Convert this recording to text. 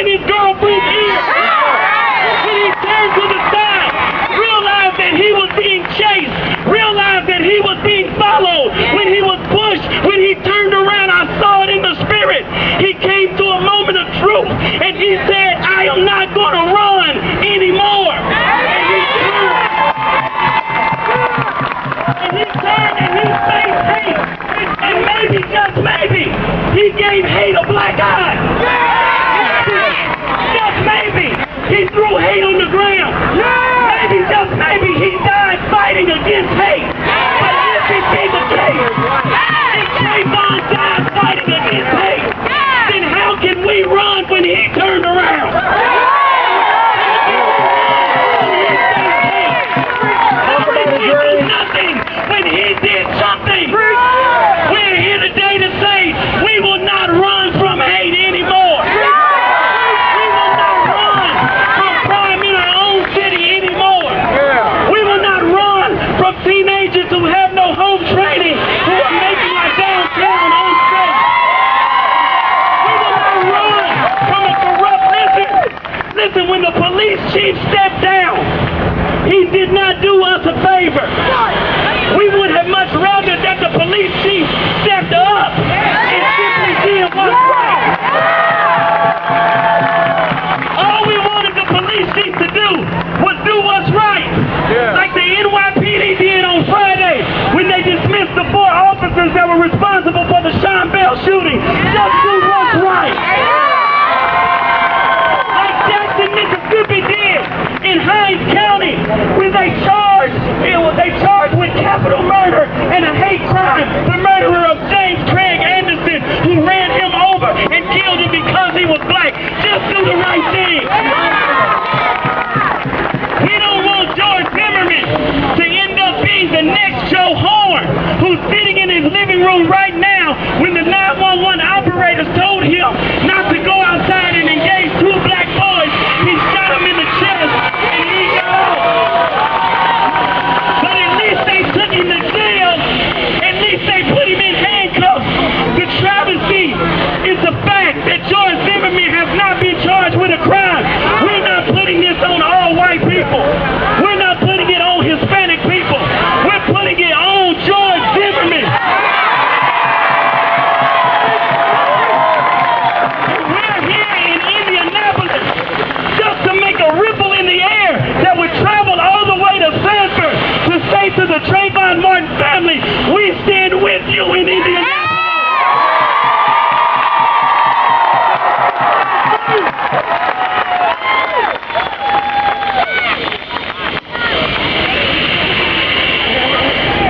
in his girlfriend's ear. When he turned to the side, realized that he was being chased, realized that he was being followed, when he was pushed, when he turned around, I saw it in the spirit. He came to a moment of truth, and he said, I am not going to run anymore. And he turned and he faced hate. And maybe, just maybe, he gave hate a black eye. Just maybe, he threw hate on the ground. Maybe, just maybe, he died fighting against hate. But if it be the case, if Trayvon died fighting against hate, then how can we run when he turned around? Nothing when he did something. We're here today to say we will not run from hate anymore. We will not run from crime in our own city anymore. We will not run from teenagers who have no home training, who are making our downtown unsafe. We will not run from a corrupt, listen, when the police chief stepped down, he did not do us a favor. We would have much rather that the police chief stepped up and simply did what's right. All we wanted the police chief to do was do what's right. Like the NYPD did on Friday when they dismissed the 4 officers that were responsible for the Sean Bell shooting. Just do what's right. Like Jackson, Mississippi did in Hinds County when they charged with capital murder and a hate crime the murderer of James Craig Anderson, who ran him over and killed him because he was black. Just do the right thing. We don't want George Zimmerman to end up being the next Joe Horn, who's sitting in his living room right now when the 911 operators told him not to go outside